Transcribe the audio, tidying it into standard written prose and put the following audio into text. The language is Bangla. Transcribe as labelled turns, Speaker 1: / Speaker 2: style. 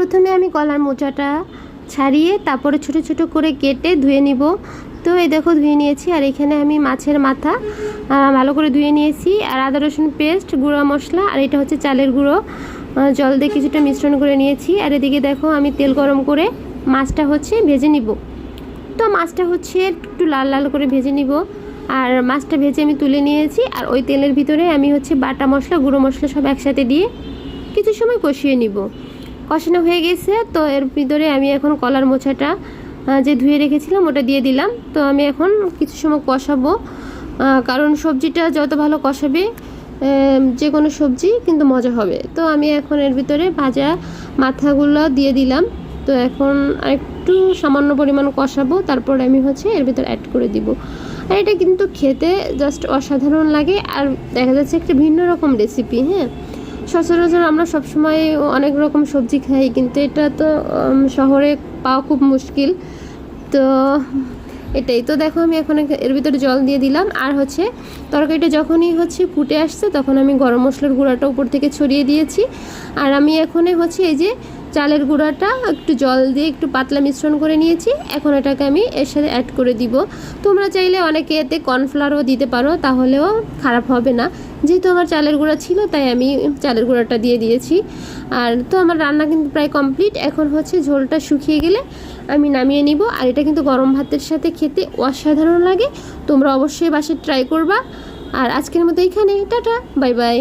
Speaker 1: প্রথমে আমি কলার মোচাটা ছাড়িয়ে তারপরে ছোট ছোট করে কেটে ধুয়ে নিব। তো এই দেখো ধুয়ে নিয়েছি। আর এখানে আমি মাছের মাথা ভালো করে ধুয়ে নিয়েছি। আর আদা রসুন পেস্ট, গুঁড়ো মশলা, আর এটা হচ্ছে চালের গুঁড়ো, জল দিয়ে কিছুটা মিশ্রণ করে নিয়েছি। আর এদিকে দেখো আমি তেল গরম করে মাছটা হচ্ছে ভেজে নিব। তো মাছটা হচ্ছে একটু লাল লাল করে ভেজে নিব। আর মাছটা ভেজে আমি তুলে নিয়েছি। আর ওই তেলের ভিতরে আমি হচ্ছে বাটা মশলা, গুঁড়ো মশলা সব একসাথে দিয়ে কিছু সময় কষিয়ে নিব। কষানো হয়ে গেছে। তো এর ভিতরে আমি এখন কলার মোচাটা যে ধুয়ে রেখেছিলাম ওটা দিয়ে দিলাম। তো আমি এখন কিছু সময় কষাবো, কারণ সবজিটা যত ভালো কষাবে যে কোনো সবজি কিন্তু মজা হবে। তো আমি এখন এর ভিতরে ভাজা মাথাগুলো দিয়ে দিলাম। তো এখন একটু সামান্য পরিমাণ কষাবো, তারপর আমি হচ্ছে এর ভিতর অ্যাড করে দিব। আর এটা কিন্তু খেতে জাস্ট অসাধারণ লাগে। আর দেখা যাচ্ছে একটা ভিন্ন রকম রেসিপি। হ্যাঁ, সচরাচর আমরা সবসময় অনেক রকম সবজি খাই, কিন্তু এটা তো শহরে পাওয়া খুব মুশকিল। তো এটাই তো দেখো আমি এখন এর ভিতরে জল দিয়ে দিলাম। আর হচ্ছে তরকারিটা যখনই হচ্ছে ফুটে আসছে তখন আমি গরম মশলার গুঁড়াটা উপর থেকে ছড়িয়ে দিয়েছি। আর আমি এখন হচ্ছে এই যে চালের গুঁড়াটা একটু জল দিয়ে একটু পাতলা মিশ্রণ করে নিয়েছি। এখন এটাকে আমি এর সাথে অ্যাড করে দিব। তোমরা চাইলে অনেকে এতে কর্নফ্লাওয়ারও দিতে পারো, তাহলেও খারাপ হবে না। যেহেতু আমার চালের গুঁড়া ছিল তাই আমি চালের গুঁড়াটা দিয়ে দিয়েছি। আর তো আমার রান্না কিন্তু প্রায় কমপ্লিট। এখন হচ্ছে ঝোলটা শুকিয়ে গেলে আমি নামিয়ে নিব। আর এটা কিন্তু গরম ভাতের সাথে খেতে অসাধারণ লাগে। তোমরা অবশ্যই বাসায় ট্রাই করবা। আর আজকের মতো এইখানে টাটা, বাই বাই।